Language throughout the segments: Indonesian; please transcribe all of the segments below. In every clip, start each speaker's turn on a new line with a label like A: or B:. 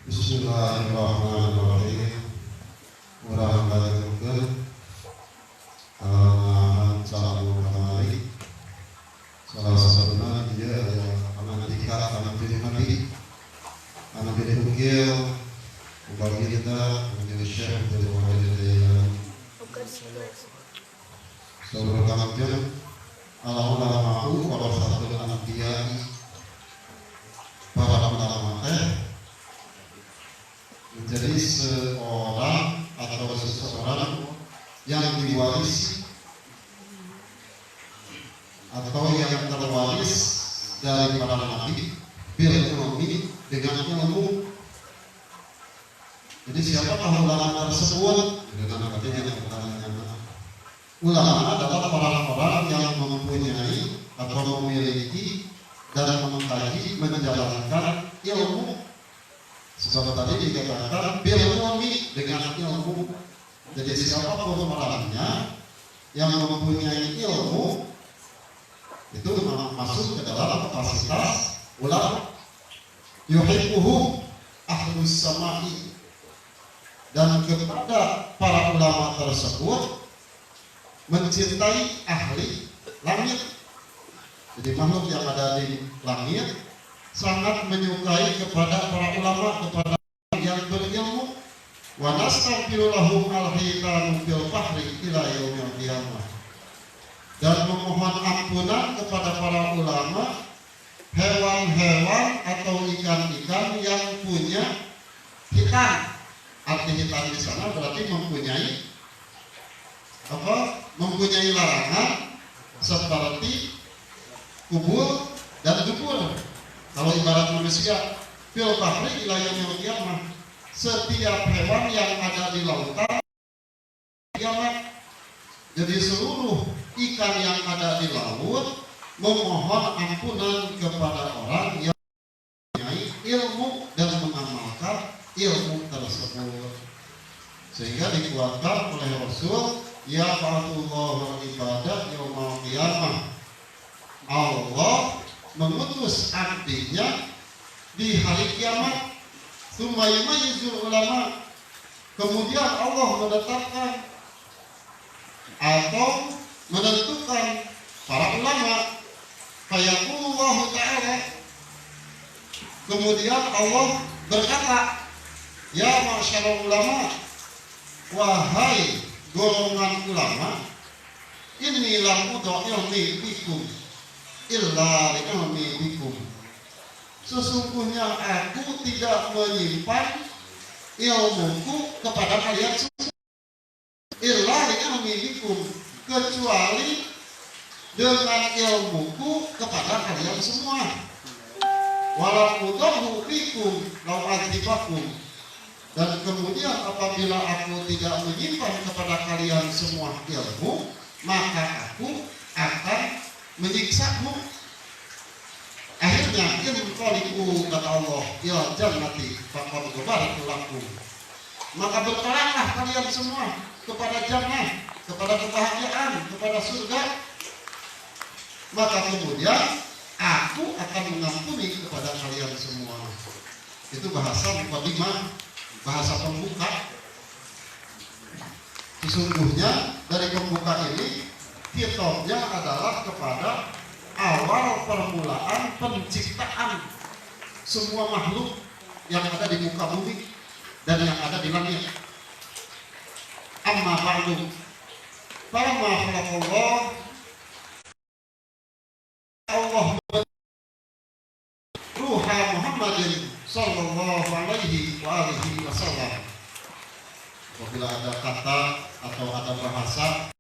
A: Bismillahirrahmanirrahim. Urang baturkeun kalawan salam kamari. Salah satuna ieu aya pangantika kana pilih nabi. Anu pilih ukil ubagi kita menjadi syekh dari Muhammadiyah. Saudara kalian, Allah ma'u para satu anbiya para ulama menjadi seorang atau seseorang yang diwarisi atau yang terwaris dari para nabi bil ilmi dengan ilmu. Jadi siapakah ulama tersebut? Dengan katanya ulama adalah orang-orang yang mempunyai atau memiliki dan mengkaji menjalankan ilmu. Sebab tadi dikatakan bil ilmi dengan ilmu. Jadi siapapun orangnya yang mempunyai ilmu itu masuk ke dalam kapasitas ulama. Yuhibbuhu ahlus samai, dan kepada para ulama tersebut mencintai ahli langit. Jadi makhluk yang ada di langit sangat menyukai kepada para ulama, kepada yang berilmu. Wa nastaghfiru lahum al-hitanu fil bahri ila yaumil qiyamah. Dan memohon ampunan kepada para ulama hewan-hewan atau ikan-ikan yang punya hitan. Arti hitan di sana berarti mempunyai mempunyai larangan seperti kubur dan dubur. Kalau ibarat manusia, fil bahri ila yaumil qiyamah, setiap hewan yang ada di lautan kiamat. Jadi seluruh ikan yang ada di laut memohon ampunan kepada orang yang mempunyai ilmu dan mengamalkan ilmu tersebut. Sehingga dikuatkan oleh Rasul, ya fa'atullahu ibadah yaumal qiyamah. Allah mengutus abdinya di hari kiamat. Sumayyimayizul ulama, kemudian Allah menetapkan atau menentukan para ulama. Fayaqulullahu ta'ala, kemudian Allah berkata, ya masyarul ulama, wahai golongan ulama, inni lam udo ilmi bikum illa li ilmi bikum. Sesungguhnya aku tidak menyimpan ilmuku kepada kalian semua. Illa li ilmi bikum, kecuali dengan ilmuku kepada kalian semua. Walau udahu bikum lau azibakum, dan kemudian apabila aku tidak menyimpan kepada kalian semua ilmu, maka aku akan menyiksamu. Akhirnya inqalibu, kata Allah, ila jannati faqad ghafartu lakum, maka bertolaklah kalian semua kepada jannah, kepada kebahagiaan, kepada surga. Maka kemudian aku akan mengampuni kepada kalian semua. Itu bahasa muqaddimah, bahasa pembuka. Sesungguhnya dari pembuka ini kitabnya adalah kepada awal permulaan penciptaan semua makhluk yang ada di muka bumi dan yang ada di langit. Amma ba'du, falamma khalaqallah, Allah ruha Muhammadin sallallahu alaihi wa alihi wasallam. Apabila ada kata atau ada bahasa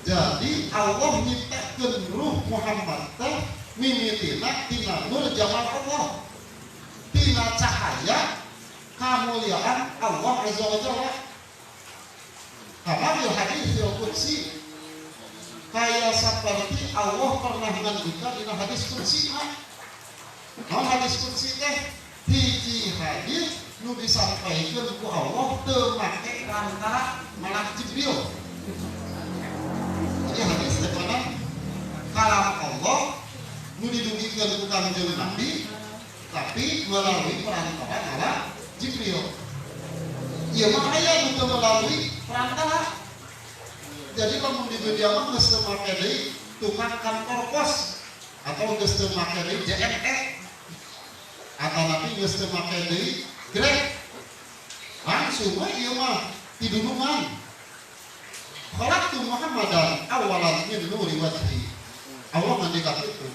A: Jadi Allah nyiptakeun ruh Muhammad teh mimitina tina nur jamal Allah, tina cahaya kamuliaan Allah azza wa jalla. Kama bil hadis qudsi, kayak seperti Allah pernah ngendika dina hadis kursi non hadis kursi teh hiji hadis nu disampaikan ku Allah teu make perantara malak Jibril. Jadi hadis teh mana kalam Allah nu didugikeun ku Kangjeng Nabi tapi melalui perantara malak Jibril. Ieu mah aya nu teu melalui perantara. Jadi lamun di dunia mah geus teu make deui tukang kantor pos atau geus teu make deui JNE atau nanti geus teu make deui Grab. Langsung we ieu mah tidunungan. Khalaqtu Muhammadan awalan min nuri wajhi. Allah ngendika kitu.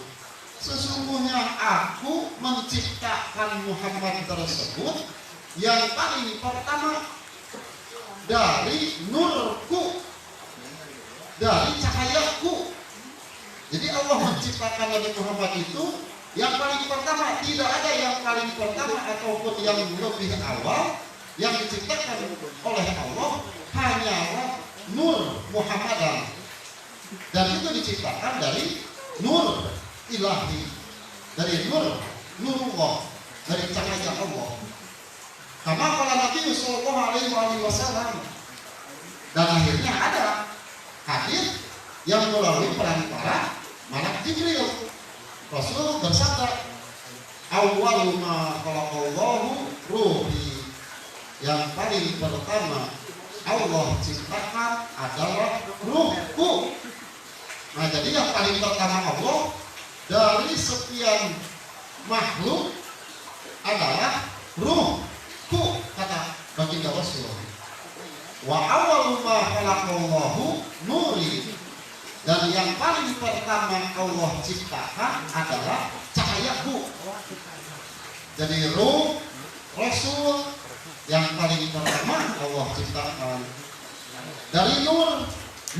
A: Sesungguhnya aku menciptakan Muhammad tersebut yang paling pertama dari nurku, dari cahayaku. Jadi Allah menciptakan Nabi Muhammad itu yang paling pertama, tidak ada yang paling pertama ataupun yang lebih awal. Yang diciptakan oleh Allah hanyalah nur Muhammadan, dan itu diciptakan dari nur ilahi, dari nurullah, dari cahaya Allah. Kama qala Nabi sallallahu alaihi wasallam. Dan akhirnya ada hadis yang melalui perantara malak Jibril. Rasul bersabda, awwalu ma khalaqallahu ruhi. Yang paling pertama Allah ciptakan adalah ruhku. Nah, jadi yang paling pertama Allah dari sekian makhluk adalah ruhku, kata baginda Rasul. Wa awwalu ma khalaqallahu nuri. Dan yang paling pertama Allah ciptakan adalah cahayaku. Jadi ruh Rasul yang paling pertama Allah ciptakan dari nur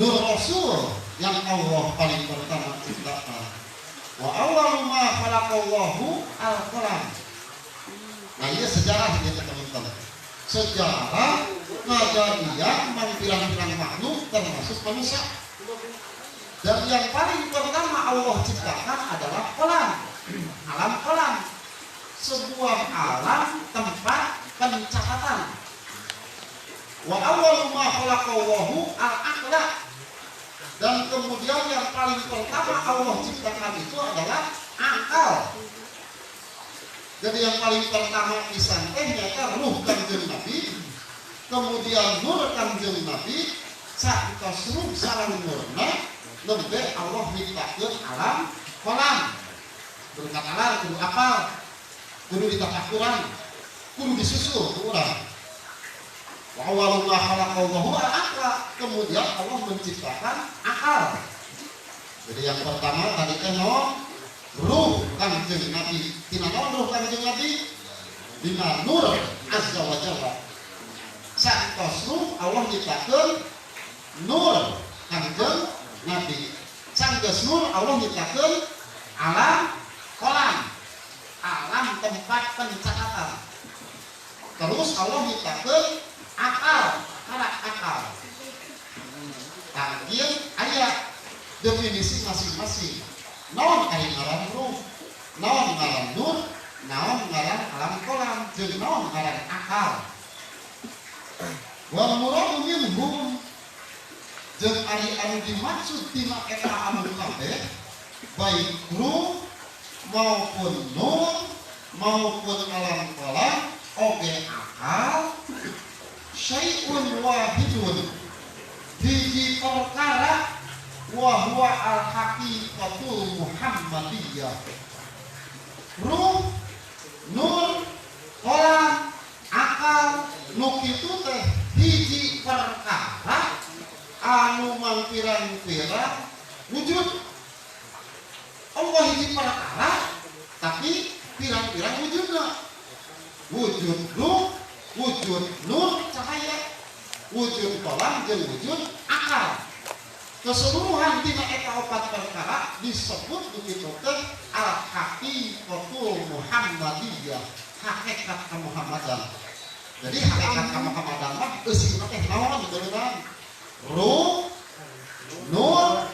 A: Rasul yang Allah paling pertama ciptakan. Wa awwalu ma khalaqallahu al-qalam. Nah, ini sejarah ini teman-teman. Sejarah kejadian pirang-pirang makhluk termasuk manusia. Dan yang paling pertama Allah ciptakan adalah kolam, alam kolam, sebuah alam tempat pencatatan. Wa awwalu ma khalaqallahu al-aqla. Dan kemudian yang paling pertama Allah ciptakan itu adalah akal. Jadi yang paling pertama pisan teh nyata ruh Kangjeng Nabi, kemudian nur Kangjeng Nabi, sakitos ruh sareng nurna nembe Allah nyiptakeun alam kolam. Kudu katalar, kudu apal, kudu ditafakkuran, kudu disusul ke urang. Wa awwalu ma khalaqallahu al-aqla. Kemudian Allah menciptakan akal. Jadi yang pertama tadi teh ruh Kangjeng Nabi. Tina naon ruh Kangjeng Nabi? Dina nur azza wa jalla. Sakitos ruh Allah nyiptakeun nur Kangjeng Nabi. Sanggeus nur Allah nyiptakeun alam kolam, alam tempat pencatatan. Terus Allah nyiptakeun akal, akal. Tanggil aya definisi masing-masing. Naon ari ngaran ruh, naon ngaran nur, naon ngaran alam kolam, jeung naon ngaran akal. Wal muradu minhum, jeung ari anu dimaksud tina eta anu kabeh baik ruh maupun nur maupun alam kolam oge akal syai'un wahidun, hiji perkara, wa huwa al-haqiqatul Muhammadiyah. Ruh, nur, kolam, akal, nu kitu teh hiji perkara anu mangpirang-pirang wujud. Allah hiji perkara tapi pirang-pirang wujudna. Wujud ruh, wujud nur cahaya, wujud kolam jeung wujud akal. Keseluruhan tina eta opat perkara disebut begitu teh al-haqiqatul Muhammadiyah, hakikat kemuhammadan. Jadi hakikat kemuhammadan mah eusina teh naon beunang? Ruh, nur,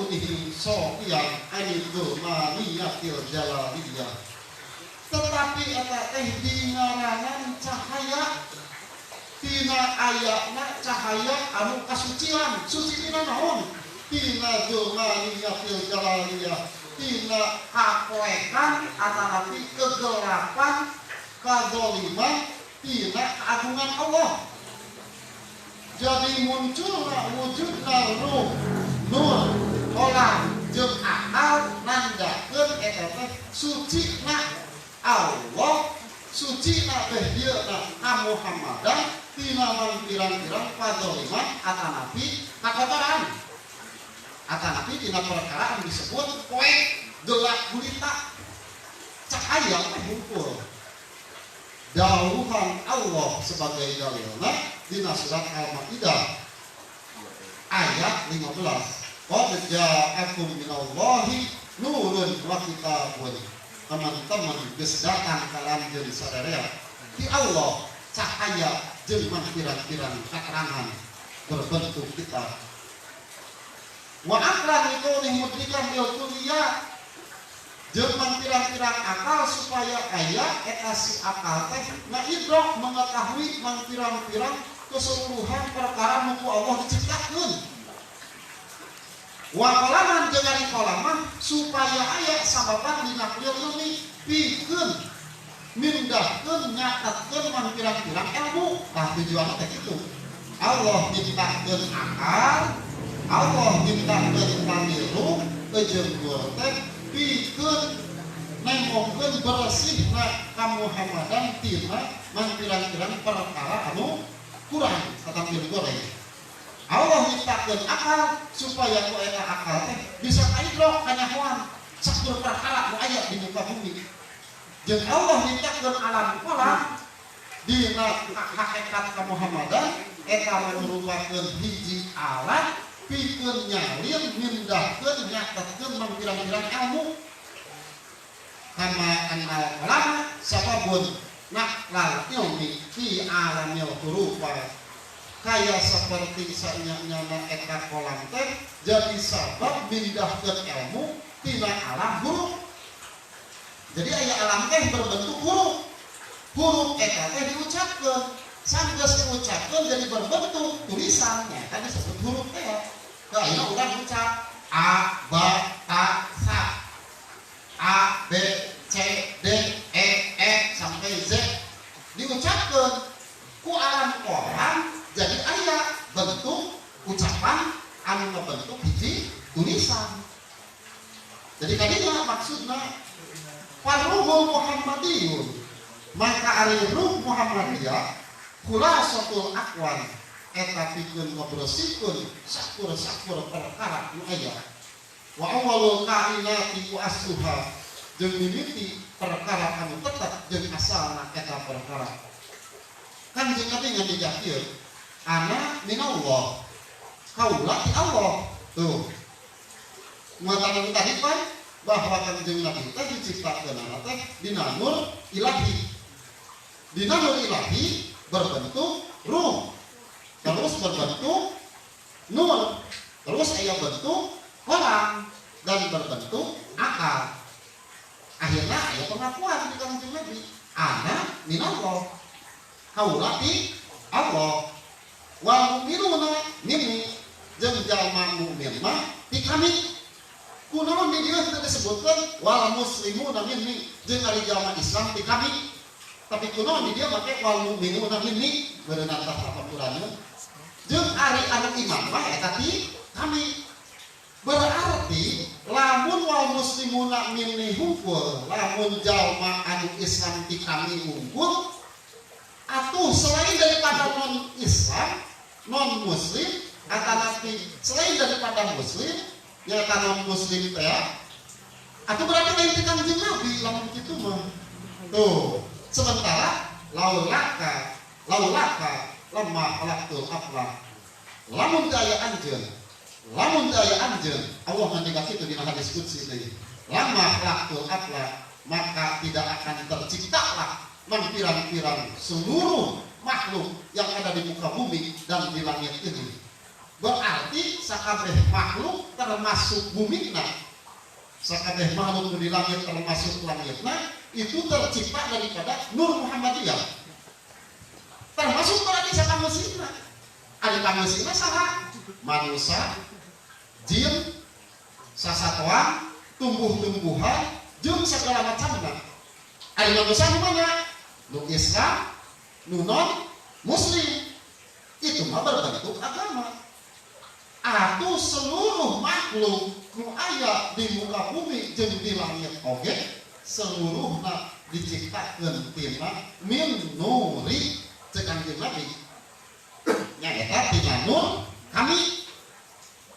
A: kaunihi sofian anitul maniyatil jalaliyah. Tetapi eta teh dingaranan cahaya tina ayana cahaya anu kasucian. Suci tina naon? Tina maniyatil jalaliyah, tina kapoekan atanapi kegelapan kadzaliman tina keagungan Allah. Jadi munculna wujudna ruh nur olah jeung akal nandakeun eta teh sucina Allah, sucina teh dieuna ka Muhammadan tina pirang-pirang kadzaliman atanapi kakotoran, atanapi tina perkara anu disebut poe gelap gulita cahaya teh hungkul. Dawuhan Allah sebagai dalilna dina surat Al-Maidah ayat 15. Qad ja'akum minallahi nurun wa kitabun. Teman-teman geus datang ka lanjeun sadaya ti Allah cahaya jeung pirang-pirang keterangan berbentuk kitab. Wa akran itu mudrikan bil kulliyah jeung pirang-pirang akal supaya aya eta si akal teh ngaidrok mengetahui pirang-pirang keseluruhan perkara nu ku Allah diciptakeun. Wa qalaman jeung ari qalaman supaya aya sababan dina ilmi pikeun mindahkeun nyatetkeun pirang-pirang ilmu. Tah tujuanna teh kitu. Allah nyiptakeun akal, Allah nyiptakeun pamilu jeung teh pikeun nengongkeun bersihna ka Muhammadan tina pirang-pirang perkara anu kurang satampi goreng. Allah nyiptakeun akal supaya ku eta akal teh bisa kaidrok kanyahoan sakur perkara nu aya di muka bumi. Jeung Allah nyiptakeun alam kolam dina hakikat ka Muhammadan eta merupakeun hiji alat pikeun nyalin mindahkeun nyatetkeun pirang-pirang ilmu. Kama anal ulama sababun naqlal ilmi fi alamil hurufa, kaya seperti sanyana eta kolam teh jadi sabab mindahkeun ilmu tina alam huruf. Jadi aya alam teh berbentuk huruf. Huruf eta teh diucapkeun, sanggeus diucapkeun jadi berbentuk tulisannya kan disebut huruf teh. Kaya urang ucap A, B, Ta, Sa, A, B, C, D, E, F sampai Z diucapkeun ku alam kolam jadi aya bentuk ucapan anu ngabentuk hiji tulisan. Jadi kadinya maksudna Farruhul Muhammadiyun, maka ari ruh Muhammadiyah khulasatul aqwan eta pikeun ngabresikeun sakur-sakur perkara nu aya. Wa awwalul kainati wa asluha, jeung mimiti perkara anu tetep jeung asalna eta perkara. Kanjeng Nabi ngadijakieun ana minallah, kaula ti Allah. Tuh muatan tadi kan bahwa kanjeng Nabi teh diciptakeun teh dina nur ilahi. Dina nur ilahi berbentuk ruh, terus berbentuk nur, terus aya bentuk kolam dan berbentuk akal. Akhirnya aya pengakuan di kanjeng Nabi, ana minallah, kaula ti Allah. Wal mu'minuna minni, jeung jalma mukmin mah ti kami. Kunaon di dieu teh disebutkeun wal muslimuna minni, jeung ari jalma Islam ti kami. Tapi kunaon di dieu make wal mu'minuna minni, beunang tah Al-Qur'an. Jeung ari anu iman mah eta ti kami. Berarti lamun wal muslimuna minni hungkul, lamun jalma anu Islam ti kami hungkul, atuh selain daripada non Islam, non muslim, atanapi selain daripada muslim, ya non muslim teh, atuh berarti lain ti kanjeng Nabi lamun kitu mah. Tuh, sementara laulaka lemah halaktul aflah. Lamun daya anjeun, Allah ngandikan kitu dina hadis qudsi teh. Lemah halaktul aflah, maka tidak akan terciptalah pirang-pirang seluruh makhluk yang ada di muka bumi dan di langit ini. berarti sakabeh makhluk termasuk bumina, sakabeh makhluk di langit termasuk langitna itu tercipta daripada Nur Muhammadiyah, termasuk berarti sakameusina. Ari kameusina saha? Manusia, jin, sasatuan, tumbuh-tumbuhan, jeung segala macamna. Ari manusia nu mana? Nu Islam, nu non Muslim. Itu mah berbentuk agama. Atuh seluruh makhluk nu aya di muka bumi jeung di langit oge seluruhna diciptakeun tina min nuri cek Kanjeng Nabi. Nyaeta tina nur kami.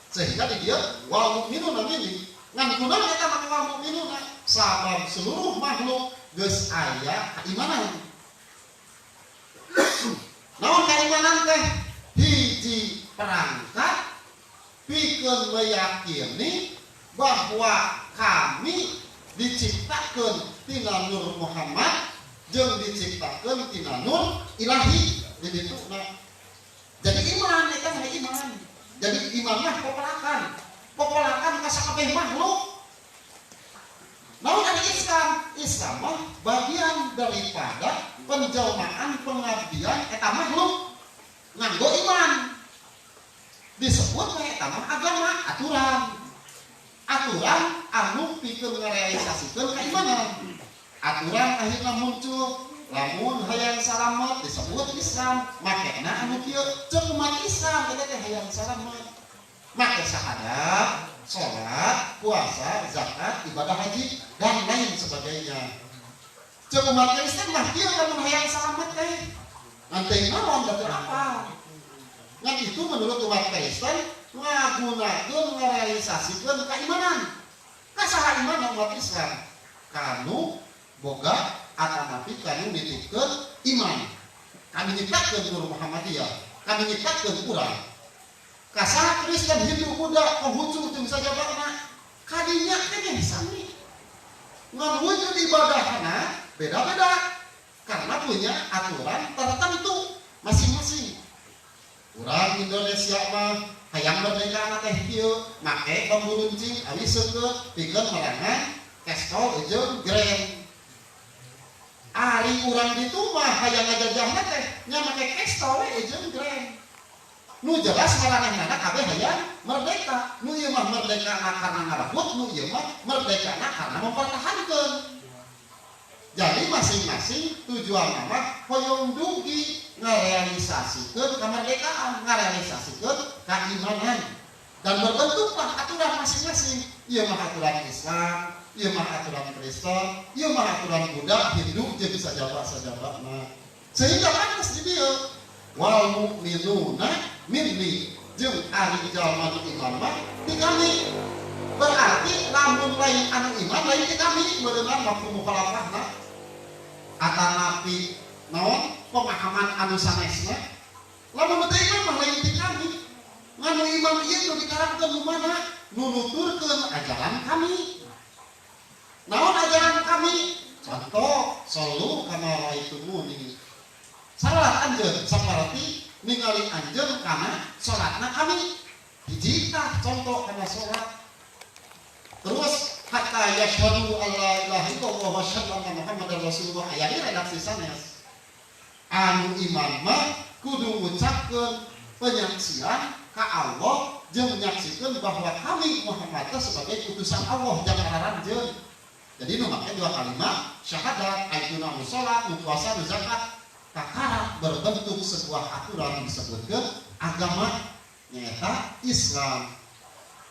A: Sehingga di dia wal mukminuna ini ngan kunaon eta mah wal mukminuna sabab seluruh makhluk geus aya keimanan. Naon keimanan teh? Hiji perangkat pikeun meyakini bahwa kami diciptakeun tina Nur Muhammad jeung diciptakeun tina Nur Ilahi di dituna. Jadi iman eta mah iman. Jadi iman mah popolakan ka sakabeh makhluk. Namun ada Islam mah bagian daripada penjelmaan pengabdian eta makhluk nganggo iman. Disebut eta mah agama, aturan anu pikeun ngarealisasikeun keimanan. Aturan akhirna muncul lamun hayang salamet disebut Islam, makena anu kieu ceuk umat Islam eta teh hayang salamet. Make syahadat, salat, puasa, zakat, ibadah haji dan lain sebagainya. Ceuk umat Kristen mah kieu lamun hayang salamet teh. Nanti naon da teu apa. Ngan itu menurut umat Kristen ngagunakeun ngarealisasikeun keimanan. Kasaha iman umat Islam? Kanu boga atanapi kanu nitipkeun iman. Kami nyiptakeun Nur Muhammadiyah, kami nyiptakeun urang. Kasaha Kristen Hindu Buddha Konghucu jeung sajabana kadinya keneh sami. Ngan wujud ibadahna beda-beda karena punya aturan tertentu masing-masing. Urang Indonesia mah hayang merdeka teh kieu make bambu runcing awi seukeut pikeun merangan kestol jeung grand. Ari urang ditu mah hayang ngajajahna teh nya make kestol jeung grand. Nu jelas maranehna kabeh hayang merdeka. Nu ieu mah merdekana karena ngarebut, nu ieu mah merdekana karena mempertahankeun. Jadi masing-masing tujuan mah hoyong dugi ngarealisasikeun kemerdekaan, ngarealisasikeun keimanan. Dan berbentuklah aturan masing-masing. Ieu mah aturan Islam, ieu mah aturan Kristen, ieu mah aturan Buddha, Hindu jeung sajaba-sajabana. Sehingga pantes di dieu wal mukminuna minni jeung ari jalma nu iman mah ti kami. Berarti lamun lain anu iman lain ti kami beunang mafhum mukhalafahna. Atanapi naon pemahaman anu sanesna lamun teu iman mah lain ti kami. Nganu iman ieu nu dikarangkeun nu mana? Nu nuturkeun ajaran kami. Naon ajaran kami? Contoh, sallu kama ra'aitumuni. Salat anjeun saperti ningali anjeun kana salatna kami. Hiji tah contoh kana salat. Terus hatta yashhadu alla ilaha illallah wa asyhadu anna muhammadar rasulullah aya di redaksi sanes. Anu iman mah kudu ngucapkeun penyaksian ka Allah jeung menyaksikan bahwa kami Muhammad sebagai utusan Allah jangan ngaranjeun. Jadi nu make dua kalimat syahadat, aituna nu salat, nu puasa, nu zakat kakara berbentuk sebuah aturan disebutkeun agama nyaeta Islam.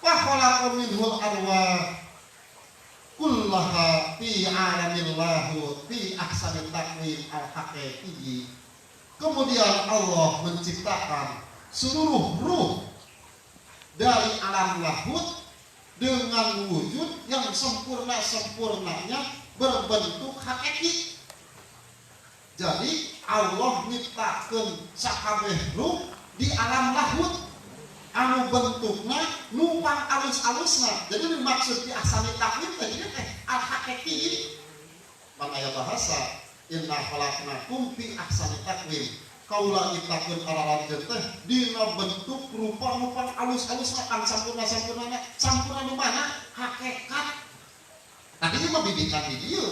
A: Wa khalaqa minhul arwah kullaha fi alamillahu fi ahsanit taqwim al-haqiqi. Kemudian Allah menciptakan seluruh ruh dari alam lahut dengan wujud yang sempurna-sempurnanya berbentuk hakiki. Jadi Allah nyiptakeun sakabeh ruh di alam lahut anu bentukna numpang alus-alusna. Jadi maksud di ahsani taqwim tadi teh al hakiki. Bang aya bahasa inna khalaqnakum fi ahsani taqwim. kaula nyiptakeun alam teh dina bentuk rupa-rupa alus-alus kan sampurna nu mana hakikat. Tadi mah bibikan di dieu.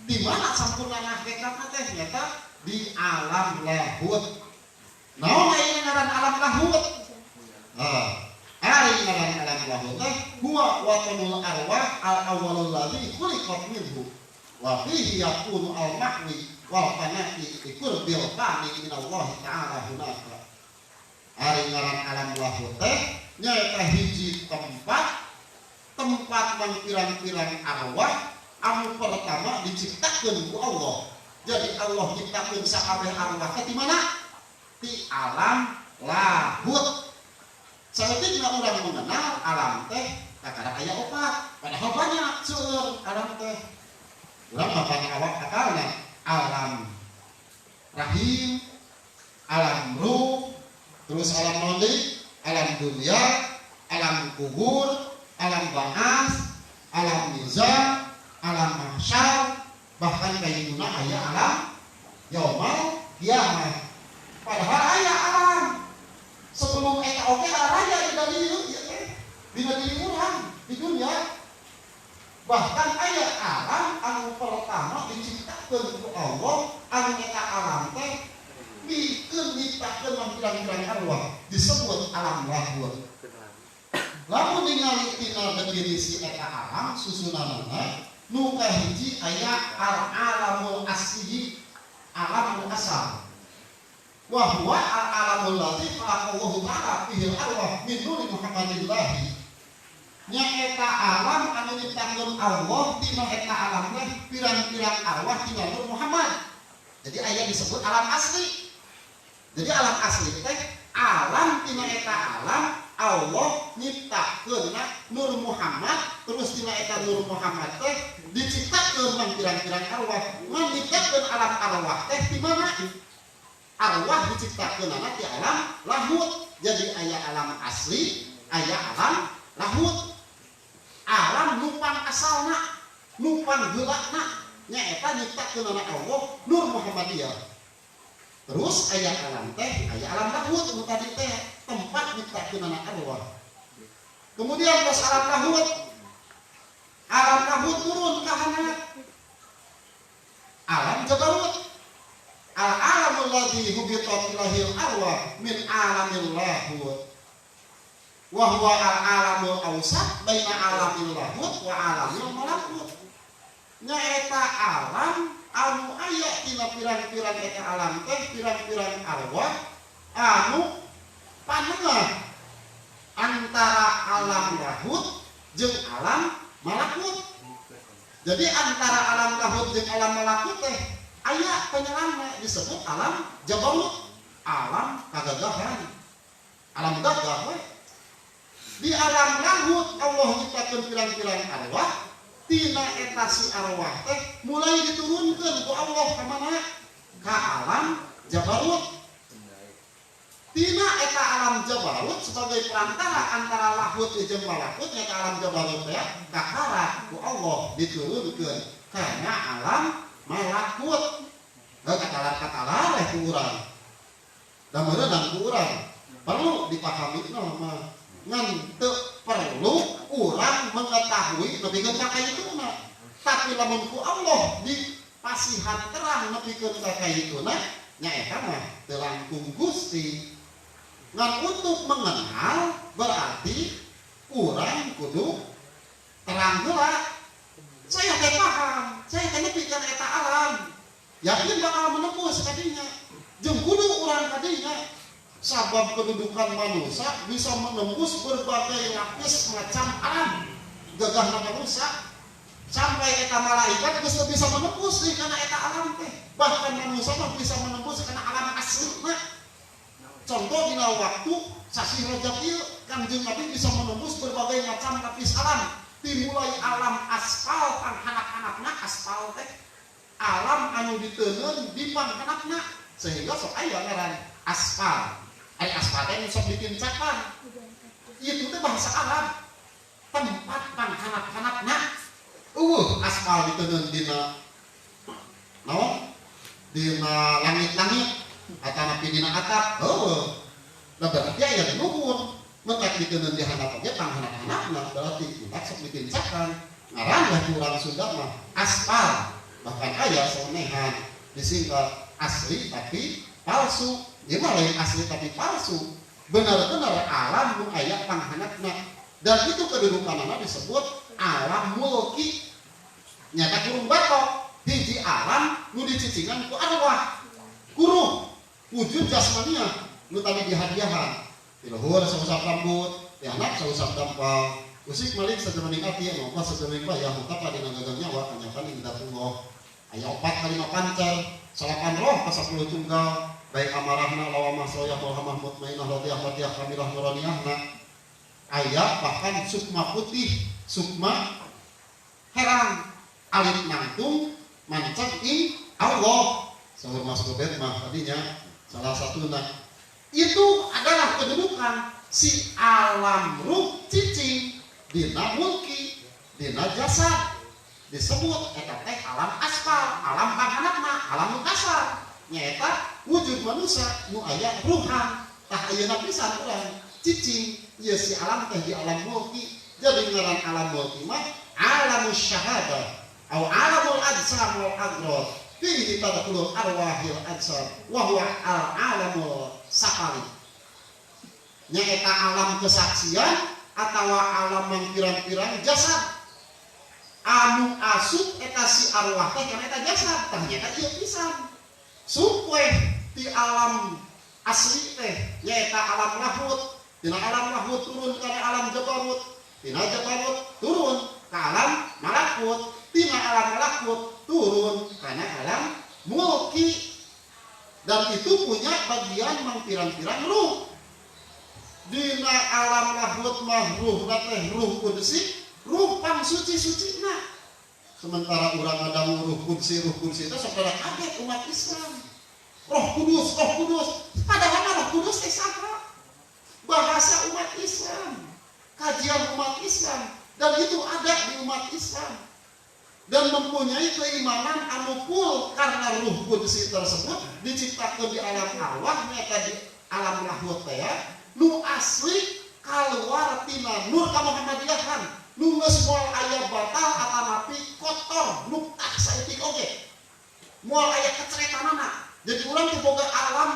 A: Di mana sampurna hakikatna teh nyata di alam lahut. Naon aya ngaran alam lahut? Ari ngaran alam lahut teh huwa watanul arwah al-awwalul ladzi khuliqat minhu wa fihi yakunu al-mahwi wal fanati ikul bil fani min Allah ta'ala hunaka. Ari ngaran alam lahut teh nyaeta hiji tempat mang pirang-pirang arwah anu pertama diciptakeun ku Allah. Jadi Allah ciptakeun sakabeh arwah teh di mana? Di alam lahut. Saeutik urang mengenal alam teh kakara aya opat, padahal banyak seueur alam teh. Urang mah awak akalna alam rahim, alam ruh, terus alam nondi, alam dunia, alam kubur, alam ba'ats, alam mizan, alam mahsyar, bahkan kainuna aya alam yaumul qiyamah. Padahal aya alam sebelum eta oge raya di dieu ieu teh dina diri urang di dunia. Bahkan aya alam anu pertama diciptakeun ku Allah anu eta alam teh pikeun nyiptakeun pirang-pirang arwah disebut alam lahut. Lamun ningali tina definisi eta alam susunanana nu kahiji aya al-alamul asli, alamul asal. Wa huwa al-alamul ladzi khalaqallahu ta'ala fihil arwah min nuri Muhammadillahi. Nya eta alam anu nyiptakeun Allah tina eta alam teh pirang-pirang arwah tina Nur Muhammad. Jadi aya disebut alam asli. Jadi alam asli teh alam tina eta alam Allah nyiptakeunna Nur Muhammad, terus tina eta Nur Muhammad teh diciptakeun man pirang-pirang arwah. Man diciptakeun alam arwah teh di mana? Arwah diciptakeunana di alam lahut. Jadi aya alam asli, aya alam lahut. Alam numpang asalna, numpang geulana nyaeta nyiptakeunana Allah Nur Muhammadiyah. Terus aya alam teh, aya alam lahut nu tadi teh tempat nyiptakeunana arwah. Kemudian pas alam lahut turun ka hana alam jabarut. Al-alamul ladzi hubitat ilahil arwah min alamil lahut. Wa huwa al-alamul awsat baina alamil lahut wa alamil malakut. Nyaeta alam anu aya tina pirang-pirang eta alam teh pirang-pirang arwah anu panengah antara alam lahut jeung alam malakut. Jadi antara alam lahut jeung alam malakut teh aya penyelamna disebut alam jabarut, alam kagagahan, alam gagah we. Di alam lahut Allah nyiptakeun pirang-pirang arwah, tina eta si arwah teh mulai diturunkeun ku Allah ka mana? Ka alam jabarut. Tina eta alam jabarut sebagai perantara antara lahut jeung malakut, eta alam jabarut teh kakara ku Allah diturunkeun kana alam malakut. Katalar ku urang. Da meureun ku urang. Perlu dipahami mah ngan teu perlu urang mengetahui nepikeun ka kaituna. Tapi lamun ku Allah dipasihan terang nepikeun ka kaituna nyaeta mah teu langkung Gusti. Ngan untuk mengenal berarti urang kudu terang heula. Saya teh paham, saya teh nepikeun eta alam. Yakin bakal menembus kadinya. Jeung kudu urang kadinya. Sabab kedudukan manusia bisa menembus berbagai lapis macam alam. Gagahna manusia sampai eta malaikat geus bisa menembus di kana eta alam teh. Bahkan manusia mah bisa menembus kana alam aslina. Contoh dina waktu sasi Rajab ieu Kanjeng Nabi bisa menembus berbagai macam lapis alam. Dimulai alam aspal panghanap-hanapna aspal teh alam anu diteungeun di panghanapna sehingga sok aya ngaran aspal. Ari aspal teh sok ditincakan. Itu teh bahasa alam. Tempat panghanap-hanapna. Aspal diteungeun dina naon? Dina langit-langit. atau napi dina atap da berarti aya di luhur mentak dikeun di handap oge panghandap-handapna berarti mentak sok ditincakan ngaran lah urang Sunda mah aspal bahkan aya sonehan disingkat asli tapi palsu dia mah lain asli tapi palsu benar-benar alam nu aya panghandapna dan itu kedudukanana disebut alam mulki nyata kurung batok hiji alam nu dicicingan ku arwah kurung wujud jasmania nu tadi dihadiahan di luhur sausap rambut di anak sausap dampal usik malik sajeroning ati anu pas sajeroning bayah mutapa dina gagang nyawa kanyakan indatullah aya 4 kali pancer salapan roh pasapuluh tunggal baik amarahna lawamah soyah mulhamah mutmainah radiyah madiyah kamilah nuraniyahna aya bahkan sukma putih sukma herang alit nangtung mancak ing Allah sahur masuk ke bed mah tadinya salah satunya itu adalah kedudukan si alam ruh cicing dina mulki dina jasad disebut eta teh alam asfal alam panghandapna alam nu kasar nyaeta wujud manusia nu aya ruhan tah ayeuna pisan urang cicing ieu si alam teh di alam mulki jadi ngaran alam mulki mah alamus syahada atau alamul ajsam wal agrod fihi tadkhulul arwahil ajsam wa huwa al alamul safari nyaeta alam kesaksian atawa alam yang pirang-pirang jasad anu asup eta si arwah teh kana eta jasad tah nyaeta ieu pisan supaya di alam asli teh nyaeta alam lahut dina alam lahut turun kana alam jabarut dina jabarut turun ke alam malakut dina alam malakut turun kana alam mulki dan itu punya bagian mang pirang-pirang ruh dina alam lahut mah ruh teh ruh kudsi ruh pang suci-sucina sementara urang ngadangu ruh kudsi itu saudara kaget umat Islam roh kudus padahal roh kudus teh saha bahasa umat Islam kajian umat Islam dan itu ada di umat Islam dan mempunyai keimanan anu full karena ruh kudus tersebut diciptakan di alam arwah nyata di alam lahut teh nu asli kaluar tina nur ka Muhammadiyahan nu geus moal aya batal atanapi kotor nu tak saeutik oge moal aya keceretanana jadi urang teh boga alam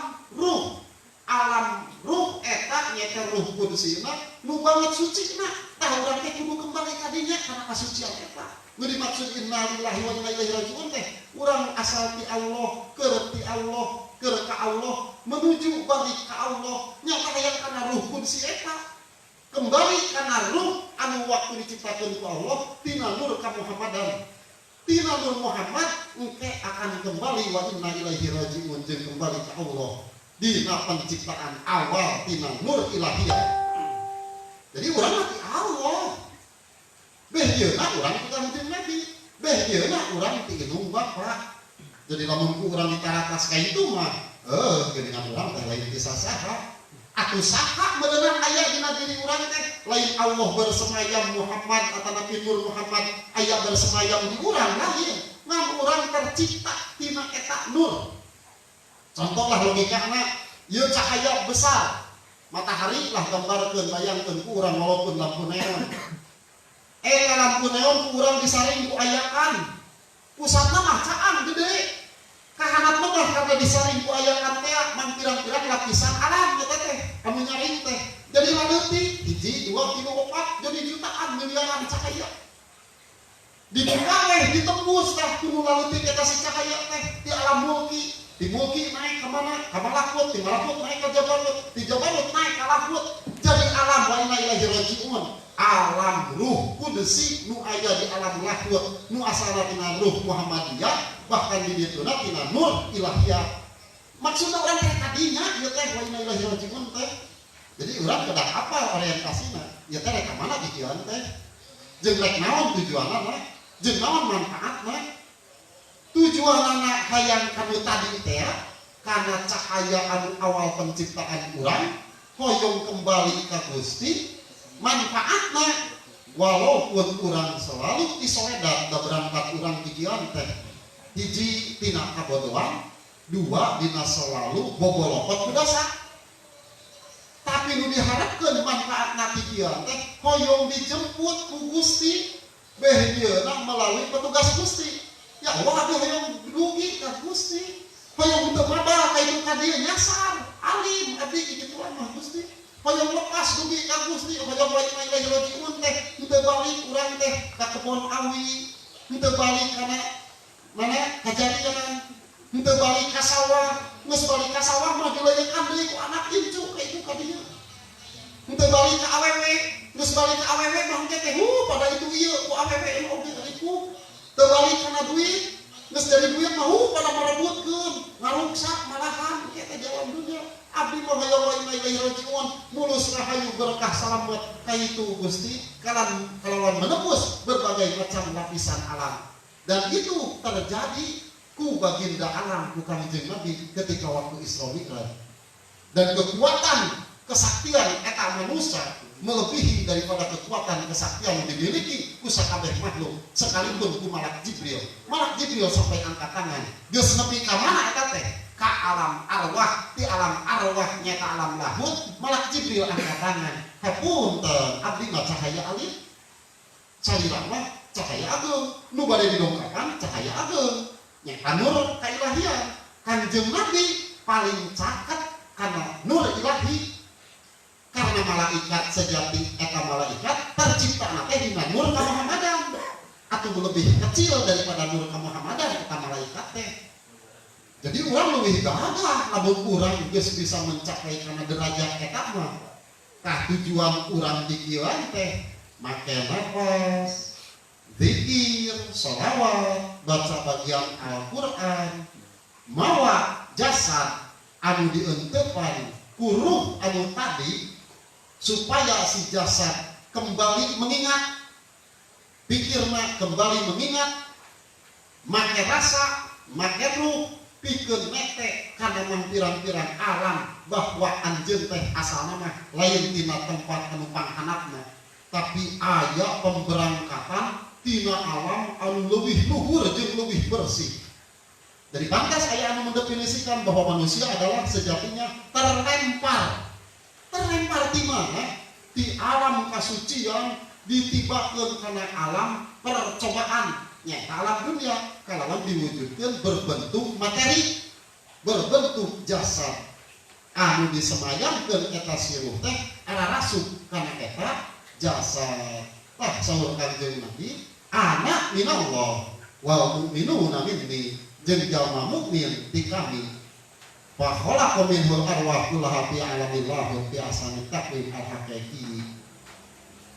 A: ruh eta nyata ruh kudusina nu banget sucina tah urang teh kudu kembali ka dinya kana kasucian eta nu dimaksud innalillahi wa inna ilaihi rajiun teh urang asal ti Allah keur ti Allah keur ka Allah menuju balik ka Allah nyata hayang kana ruh kudus eta kembali kana ruh anu waktu diciptakeun ku Allah tina nur ka Muhammadan tina nur Muhammad engke akan kembali wa inna ilaihi rajiun jeung kembali ka Allah dina penciptaan awal tina nur ilahiyah jadi urang mati Allah beh yeuna urang bukan jeung nabi beh yeuna urang ti ginung bapa jadi lamun ku urang ditaratas ka itu mah geuningan urang teh lain bisa saha atuh saha beunang aya dina diri urang teh lain Allah bersemayam Muhammad atau Nabi Nur Muhammad aya bersemayam di urang lain ngan urang tercipta tina eta nur contohlah logikana ieu cahaya besar matahari lah gambarkeun bayangkeun ku urang walaupun lampu neon lampu neon ku urang disaring ku ayakan pusatna mah caang gede kahanap mah karena disaring ku ayakan teh mang pirang-pirang lapisan alam eta teh anu nyaring teh jadi laleutik 1 2 3 4 jadi jutaan miliaran cahaya dibuka ditembus teh ku laleutik eta si cahaya teh di alam mulki di mulki naik ke mana? Ke malakut, di malakut naik ke jabarut, di jabarut naik ke lahut. Jadi alam wa inna ilaihi rajiun. Alam ruh kudusi nu aya di alam lahut, nu asalna tina ruh Muhammadiyah, bahkan di dieu tina nur ilahiyah. Maksudna urang teh kadinya ieu teh wa inna ilaihi rajiun teh. Jadi urang kedah apa orientasina? Ieu teh rek ka mana pikiran teh? Jeung rek naon tujuanna mah? Jeung naon manfaatna? Tujuan anak hayang kanu tadi teh karena cahaya anu awal penciptaan urang hoyong kembali ke Gusti manfaatna walaupun urang selalu disoledat da berangkat urang pikiran teh hiji tina kabodohan dua dina selalu bobolokot dosa. Tapi nu diharapkeun manfaat nanti kieu teh hoyong dijemput ku Gusti beheyeuna melalui petugas Gusti. Ya Allah aduh hoyong dugi ka Gusti. Hoyong teu mabal ka itu ka dieu nyasar, alim abdi kitu mah Gusti. Hoyong lepas dugi ka Gusti, hoyong bae ilaahi rajiun teh teu balik urang teh ka kebon awi, teu balik kana mana kajadian, teu balik ka sawah. Nges balik ka sawah mah dileyekan deui ku anak incu ka itu ka dieu. Teu balik ka awewe, nges balik ka awewe mah teh pada itu ieu ku awewe oge iku. Teu balik kana duit, nges dari duit mah pada marebutkeun, ngaruksak malahan kieu teh jalan dunya. Abdi mah hayang wa inna ilaihi rajiun, mulus rahayu berkah salamet ka itu Gusti kalawan menembus berbagai macam lapisan alam. Dan itu terjadi ku baginda alam ku Kangjeng Nabi ketika waktu Isra Mi'raj. Dan kekuatan kesaktian eta manusia melebihi daripada kekuatan kesaktian yang dimiliki ku sakabeh makhluk sekalipun ku Malak Jibril. Malak Jibril sampai angkat tangan geus nepi ka mana eta teh? Ka alam arwah, ti alam arwah nyata alam lahut. Malak Jibril angkat tangan, hapunten abdi mah cahaya alit, salira mah cahaya ageung, nu bade didongkapan cahaya ageung. Nyata nur kailahian. Kanjeng Nabi paling caket karena nur ilahi, karena malaikat sejati eta malaikat tercipta teh dina nur ka Muhammadan atau lebih kecil daripada nur ka Muhammadan eta malaikat teh. Jadi urang leuwih gagah lamun urang geus bisa mencapai kana derajat eta mah. Tah tujuan urang di kieu teh make nafas, zikir, sholawat, baca bagian Al-Quran, mawa jasad anu dieunteupan ku ruh anu tadi supaya si jasad kembali mengingat, pikirna kembali mengingat, make rasa, make ruh, pikeun mete kana pirang-pirang alam bahwa anjeun teh asalna mah lain tina tempat anu panghanapna, tapi aya pemberangkatan tina alam anu lebih luhur jeung lebih bersih. Dari pantas aya anu mendefinisikan bahwa manusia adalah sejatinya terlempar di mana? Di alam kasucian ditibakeun kana alam percobaan. Nya alam dunia kalawan diwujudkeun berbentuk materi, berbentuk jasad. Anu disemayamkeun eta siruh teh ararasuk kana eta jasad. Tah saur Kanjeng Nabi, anak minallah wal mu'minuna minni, jeung jalma mukmin di kami. Fa khalaqa minhul arwah kullaha fi alamillah fi asani taqwim al-haqiqi.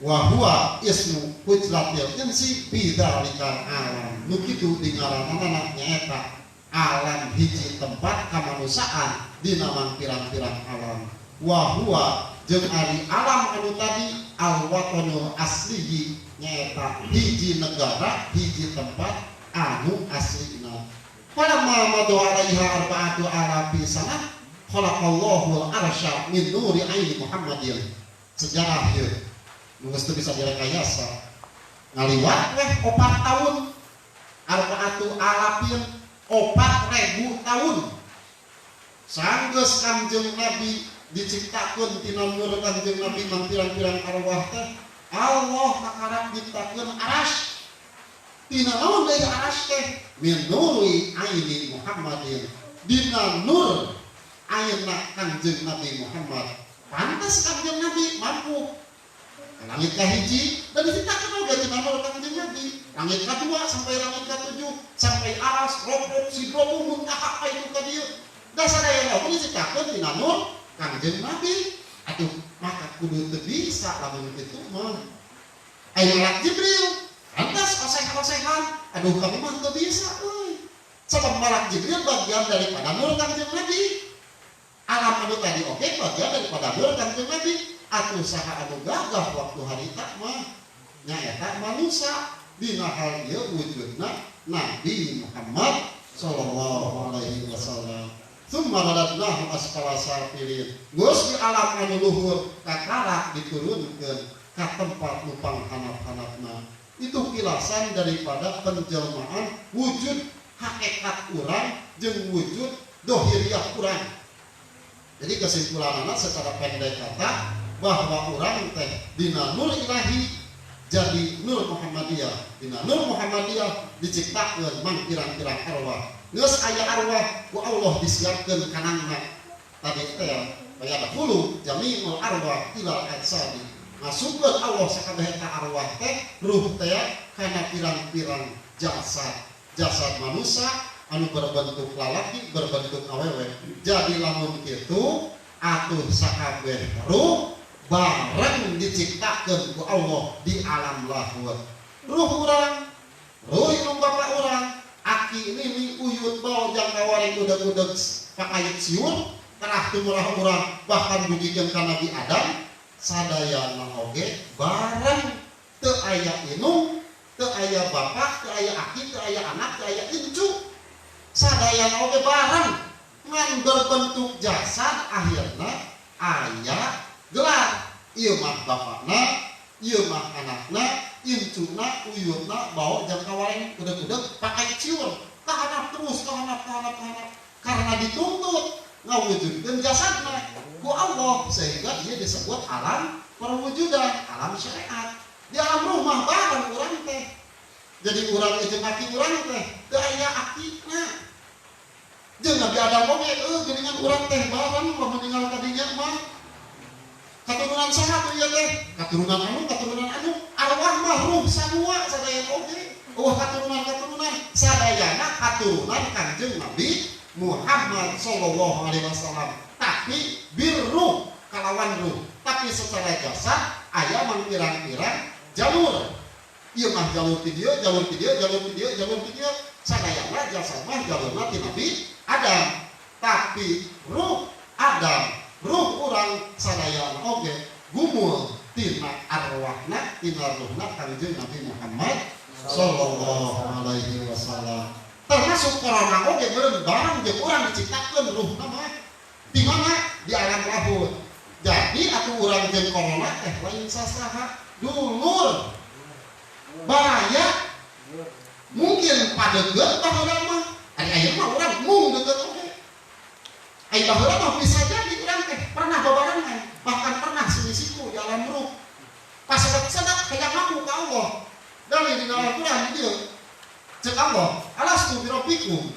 A: Wa huwa ismu hujratil insi fi dzalikal alam. Nu kitu dingaranana nyaeta alam hiji tempat kamanusiaan dina pirang-pirang alam. Wa huwa jeung ari alam anu tadi al-watanul aslihi nyaeta hiji negara, hiji tempat anu aslina. Falamma madu alaiha arba'atu alafi sanah khalaqallahu al-arsya min nuri aini Muhammadin. Sejarah ieu nu geus teu bisa direkayasa. Ngaliwat weh 4 tahun, arba'atu alafin 4.000 tahun. Sanggeus Kanjeng Nabi diciptakeun tina nur Kanjeng Nabi mang pirang-pirang arwah teh Allah kakarap diciptakeun arsy. Tina naon deui arsy teh? Min nuri aini Muhammadin. Dina nur ayeuna Kanjeng Nabi Muhammad. Pantas Kanjeng Nabi mampu langit kahiji dan diciptakeun oge tina nur Kanjeng Nabi. Langit kadua sampai langit katujuh sampai aras robot sidromu muntaha itu ka dieu. Da sadaya naon diciptakeun tina nur Kanjeng Nabi. Atuh maka kudu teu bisa lamun kitu mah. Aya Malak Jibril lantas oseh-osehan, aduh kami mah teu bisa euy. Sabab Malak Jibril bagian daripada nur Kanjeng Nabi. Alam anu tadi oke bagian daripada nur Kanjeng Nabi. Atuh saha anu gagah waktu harita mah nyaeta manusia. Dina hal ieu wujudna Nabi Muhammad sallallahu alaihi wasallam. Summa radadnahu asfala safilin. Geus di alam anu luhur kakara diturunkeun ka tempat nu panghanap-hanapna. Itu kilasan daripada penjelmaan wujud hakikat urang jeung wujud dohiriah kurang. Jadi kesimpulannya secara pendek kata bahwa orang teh dina nur ilahi jadi nur Muhammadiyah. Dina nur Muhammadiyah diciptakeun mang pirang-pirang arwah. Geus aya arwah ku Allah disiapkeun kanangna. Tadi teh aya dahulu jami'ul arwah ilal ajsadi. Masukkeun Allah sakabeh ka arwah teh ruh teh kana pirang-pirang jasad. Jasad manusia anu berbentuk lalaki berbentuk awewe. Jadi lamun kitu atuh sakabeh ruh bareng diciptakeun ku Allah di alam lahir. Ruh urang, ruh indung bapak urang, aki nini uyut bau jang kawareng udeg-udeg pakayut siur, kerah tumurah urang bahkan dugikeun ka Nabi Adam, sadayana oge bareng teu aya inung, teu aya bapak, teu aya aki, teu aya anak, teu aya incu. Sadayana oge bareng ngan berbentuk jasad akhirna aya gelar, ieu mah bapakna, ieu mah anakna, incuna, uyutna, bawa jam kawareng udeg-udeg pakai ciur, kahanap terus, kahanap. Karena dituntut ngawujudkeun jasadna ku Allah sehingga ia disebut alam perwujudan, alam syariat. Di alam rumah bareng urang teh. Jadi urang jeung aki urang teh teu aya akina. Jeung Nabi Adam oge geuningan urang teh bareng lamun meninggal kadinya mah. Katurunan saha tuh ieu teh? Katurunan anu arwah mah ruh samua sadaya oge. Katurunan sadayana katurunan Kanjeng Nabi Muhammad sallallahu alaihi wasallam. Tapi birruh kalawan ruh. Tapi secara jasad aya mang pirang-pirang jalur. Ieu mah jalur ti dieu, jalur ti dieu. Sadayana jasad mah jalurna ti Nabi Adam. Tapi ruh Adam, ruh urang sadayana oge gumul tina arwahna tina ruhna Kanjeng Nabi Muhammad sallallahu alaihi wasallam. Termasuk corona oge meureun barang jeung urang diciptakeun ruhna mah di mana? Di alam lahir. Jadi atuh urang jeung corona teh lain sasaha, dulur bahaya mungkin padegeut baheula mah ari aya mah urang mung deukeut oge. Ai baheula mah bisa jadi urang teh pernah babarengan, bahkan pernah simisiku di alam ruh. Pas sedek hayang ngaku ka Allah. Dari dina Al-Qur'an dieu cek Allah, alastu birabbikum.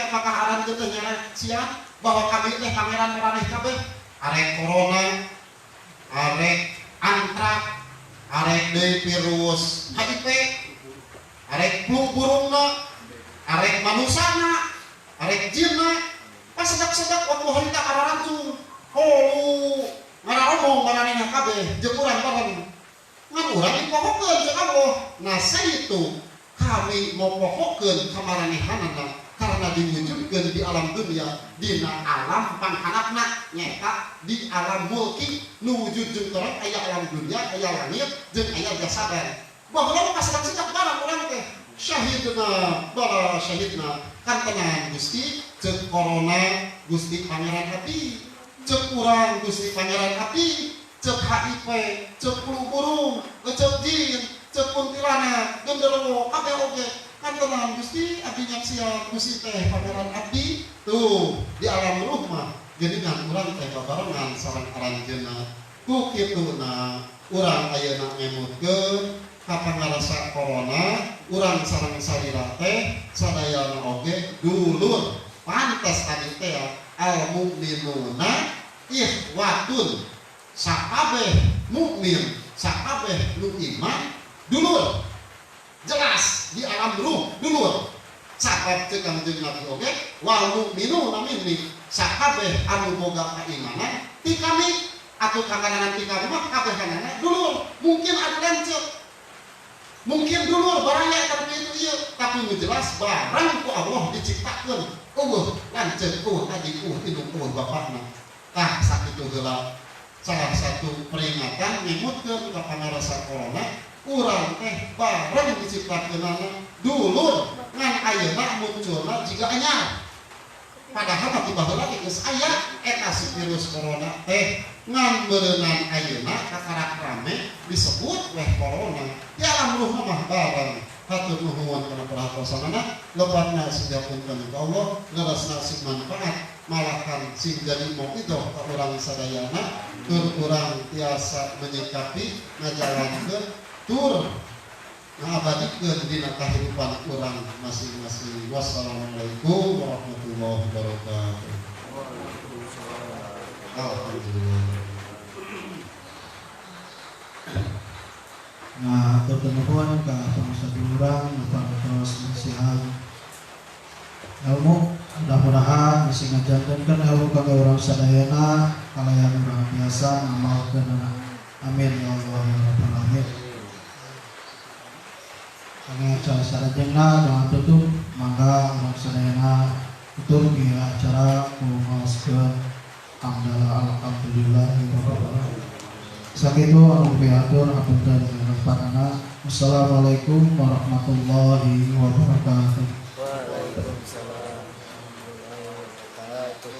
A: Apakah aran teu nyana sia bahwa kami teh pangeran maraneh kabeh? Arek corona, arek antrak, arek deui virus HIV, arek flu burungna, arek manusana, arek jinna. Pas sedek-sedek waktu harita kararancung holu ngaraomong maranehna kabeh jeung urang bareng ngan urang dipohokeun jeung Allah. Nah saitu kami mopohokeun ka maranehanana karena diwujudkeun di alam dunia dina alam panghanapna nyata di alam mulki nu wujud jeung torong aya alam dunia, aya langit jeung aya jasadan. Baheula pas sedek-sedek bareng urang teh syahidna bala syahidna kan tenan Gusti cek corona Gusti pangeran hati, cek urang Gusti pangeran hati, cek HIV, cek flu burung, cek jin, cek kuntilanak, genderuwo kabeh oge kan tenan Gusti abdi nyaksian Gusti teh pangeran abdi tuh di alam ruh mah geuningan urang teh babarengan sareng aranjeunna. Ku kituna urang ayeuna ngemutkeun ka pangarasa corona, urang sareng salira teh sadayana oge dulur. Pantes tadi teh al mukminuna ikhwatun, sakabeh mukmin, sakabeh nu iman dulur. Jelas di alam ruh dulur. Sakab cek Kanjeng Nabi oge wal mukminuna minni, sakabeh anu boga kaimanan ti kami atuh kangananan ti kami mah kabeh kanana dulur. Mungkin ada lancet, mungkin dulur baraya tapi itu ieu, tapi nu jelas barang ku Allah diciptakeun lanceuk adik indung bapakna. Tah sakitu heula salah satu peringatan nyimutkeun ka pangarasa corona urang teh bareng diciptakeunana dulur ngan ayeuna munculna jiga anyar. Padahal mati baheula geus aya eta si virus corona teh ngan beureunan ayeuna kakarak rame disebut weh corona. Di alam ruh mah bareng Hatur nuhun kana prahatosanana lepatna sigapunten ka Allah ngarasna sing manfaat malahan sing jadi mauidhah ka urang sadayana tur urang tiasa menyikapi ngajalankeun tur ngabadikeun dina kahirupan urang masing-masing. Wassalamualaikum warahmatullahi wabarakatuh. Alhamdulillah.
B: Nah, pertemuan ke bangsa urang terus nasihat ilmu mudah-mudahan bisa ngajantankeun ilmu kangge urang sadayana kalayan urang biasa ngamalkeun. Amin ya Allah ya rabbal alamin. Kangge acara sarajengna doa tutup mangga urang sadayana tutup di acara kumaoskeun hamdalah alhamdulillah rabbil alamin. Sakitu anu piatur hapunten panana. Wassalamualaikum warahmatullahi wabarakatuh.
C: Waalaikumsalam warahmatullahi wabarakatuh.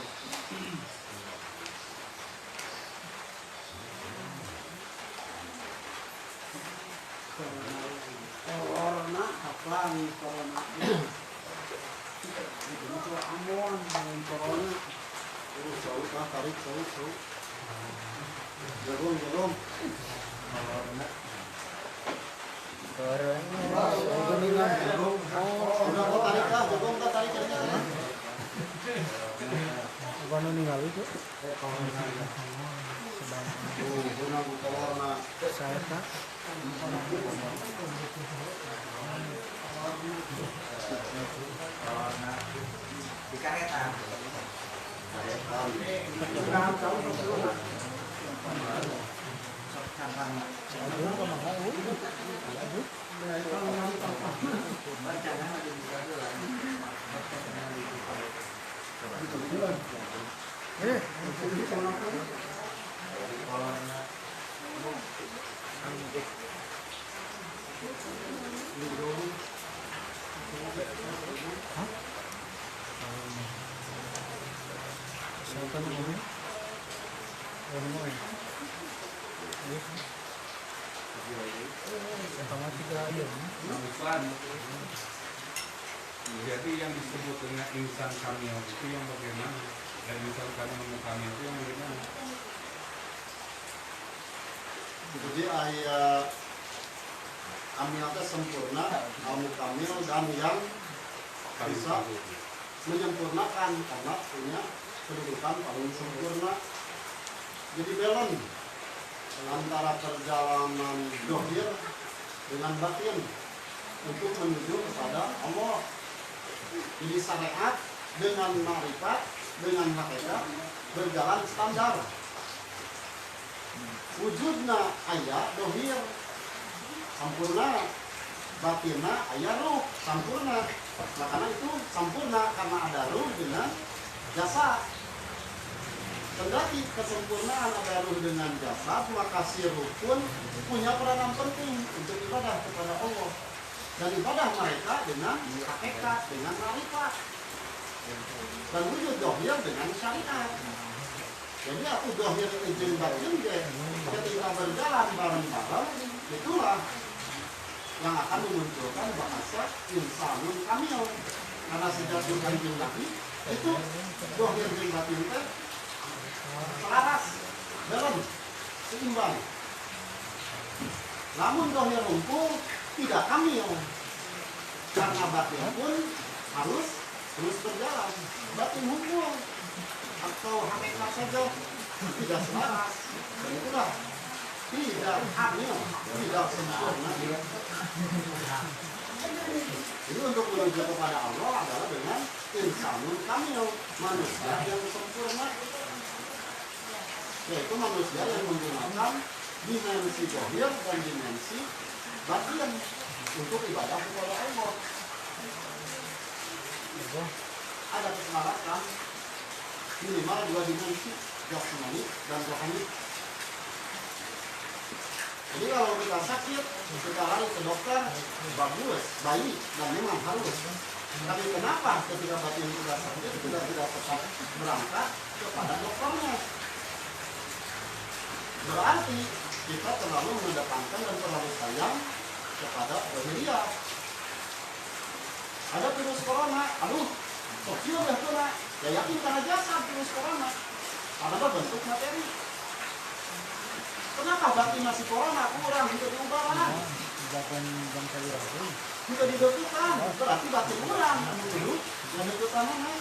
D: Corona haflan corona. Itu amon dengan corona.
A: Terus tarik Jagung.
C: Ano ningali itu? Saya tak.
D: Di kereta.
E: Jadi yang disebut dengan insan kamil itu yang bagaimana? Dan insan kamil itu yang bagaimana?
A: Jadi ayat amilnya sempurna, ilmu kamil dan yang bisa menyempurnakan karena punya kedudukan paling sempurna. Jadi balance antara perjalanan dohir dengan batin untuk menuju kepada Allah. Jadi syariat dengan ma'rifat dengan hakikat berjalan standar. Wujudna ayat dohir sempurna, batinna ayat ruh sempurna. Makanya itu sempurna karena ada ruh dengan jasa. Kendati kesempurnaan ada ruh dengan jasad, maka si ruh pun punya peranan penting untuk ibadah kepada Allah. Dan ibadah mereka dengan hakikat, dengan ma'rifat. Dan wujud dohir dengan syariat. Jadi aku dohir izin batin ketika berjalan bareng-bareng, itulah yang akan memunculkan bahasa insanun kamil. Karena sejak Kanjeng Nabi itu dohir jeung batin teh selaras, dalam, seimbang. Namun dohir rumpul tidak kamil, karena batin pun harus terus berjalan. Batin hukum atau hakikat saja tidak selaras, dan itulah tidak kamil, tidak sempurna. Jadi untuk menuju kepada Allah adalah dengan insanun kamil, manusia yang sempurna, yaitu manusia yang menggunakan dimensi zahir dan dimensi batin untuk ibadah kepada Allah. Ada keselarasan minimal dua dimensi, jasmani dan rohani. Jadi kalau kita sakit, kita lari ke dokter, bagus, baik, dan memang harus. Tapi kenapa ketika batin kita sakit, kita tidak tetap berangkat kepada dokternya? Berarti kita terlalu mengedepankan dan terlalu sayang kepada dohiriyah. ada virus corona, aduh, sosial dah kena, ya yakin karena jasa virus corona, karena bentuk materi. Kenapa batin nasi corona kurang juga diubah lah?
C: Bahkan bangsa itu.
A: Juga didekutan, berarti batin kurang, dulu, yang dekutan mana?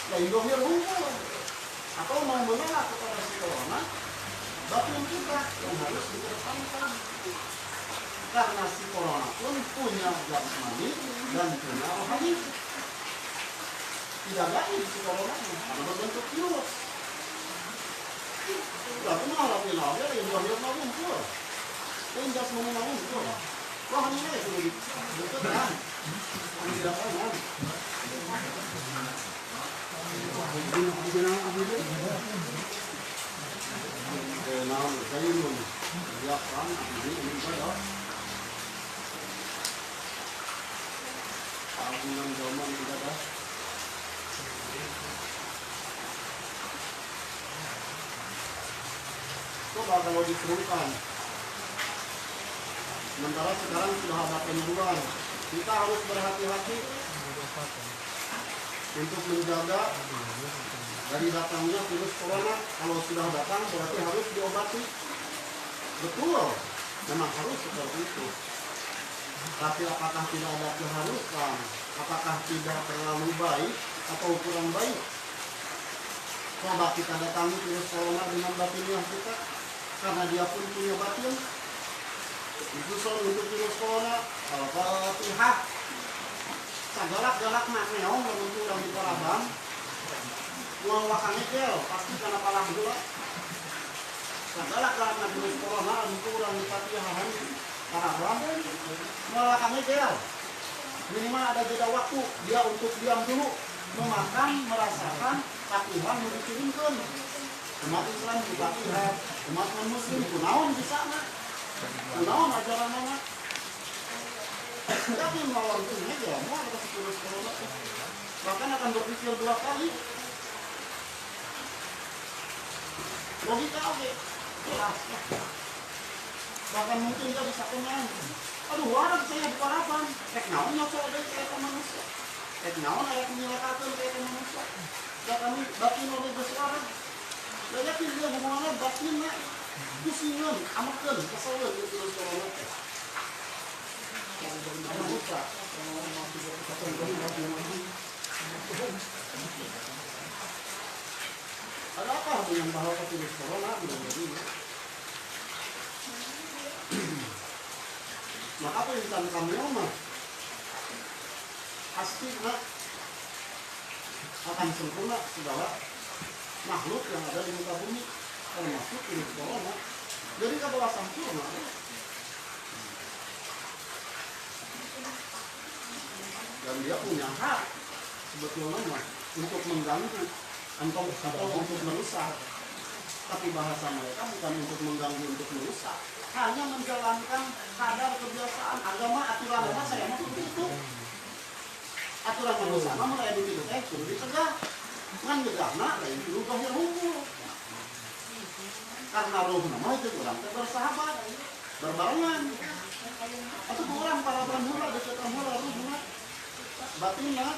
A: Ya Indomie unggul, atau mau menolak kepada si corona, batin kita yang harus dikedepankan. Karena si corona pun punya jasmani dan punya rohani. Tidak gaib si corona karena berbentuk virus. Berarti malah pilih dia yang mau muncul. Yang jasmani mau muncul. Rohani itu betul kan? Tidak kan? Nah, saya ini dia kan ini saya. Agungan zaman tidak ada. Coba kalau disuruhkan. Sementara sekarang sudah ada penyuluhan, kita harus berhati-hati untuk menjaga dari datangnya virus corona. Kalau sudah datang berarti harus diobati. Betul, memang harus seperti itu. Tapi apakah tidak ada keharusan? Apakah tidak terlalu baik atau kurang baik? Coba kita datangi virus corona dengan batinnya kita, karena dia pun punya batin. Disusul untuk virus corona, Al-Fatihah. Sagalak-galak mak meong lamun urang di Paraban. Uang wakane gel, pasti kana palah heula. Sagalak-galak na virus corona lamun urang di Patihahan Paraban. Uang wakane gel. Minimal ada jeda waktu dia untuk diam dulu, memakan, merasakan Patihan nu dikirimkeun. Umat Islam di Patihan, umat non-muslim kunaon di sana. Kunaon ajaran mana? Tapi melawan ini ya, mau ada virus corona, bahkan akan berpikir 2 kali. Logika oke, jelas. Bahkan mungkin dia bisa kenyang. Aduh, orang saya di Paraban, naon nyocok deh kayak manusia. Naon ada penyelakakan kayak manusia. Ya kami batin oleh bersuara. Ya yakin dia hubungannya batinnya. Kusingan, amakan, kesalahan itu terus corona. Ada buka. Ada apa dengan bahwa virus corona belum jadi? Maka perintah kami mah pasti akan sempurna segala makhluk yang ada di muka bumi, termasuk virus corona. Jadi kalau sempurna. Dan dia punya hak sebetulnya mah untuk mengganggu atau untuk merusak. Tapi bahasa mereka bukan untuk mengganggu, untuk merusak. Hanya menjalankan kadar kebiasaan agama, aturan agama saya mau itu. Aturan manusia mah mulai begitu kudu dicegah. Ngan gegahna lain kudu zahir hukum. Karena roh nama itu orang bersahabat, berbarengan. Atau orang para pramula dekat pramula roh batinnya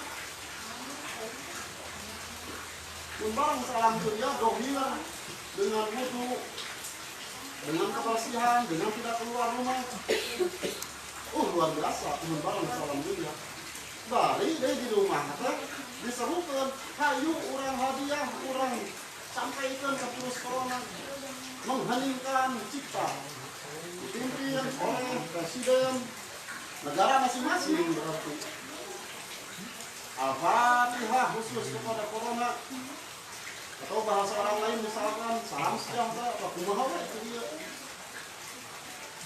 A: membarang salam dunia dohir dengan wudu, dengan kebersihan, dengan tidak keluar rumah. Luar biasa membarang salam dunia. Bari deh di rumah diserukan hayu orang hadiah orang sampaikan ke virus corona mengheningkan cipta dipimpin oleh presiden negara masing-masing berarti. Al-Fatihah khusus kepada corona, atau bahasa orang lain misalkan salam sejahtera atau kumaha itu dia.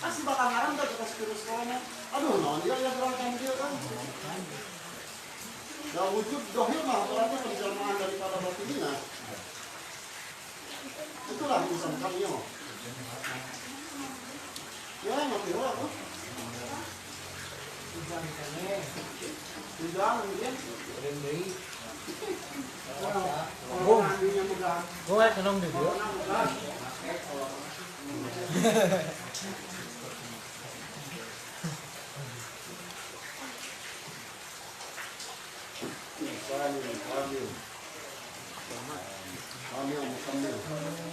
A: Pasti bakal ngarang dah kita virus corona. Aduh, non dia yang gerakan dia kan. Dan wujud dohir mah berarti penjelmaan daripada batinnya. Itulah urusan kami ya. Ya, ngerti apa? Hujan mungkin.
C: Gue seneng deh gue.
A: Kamil. Kamil Mukamil.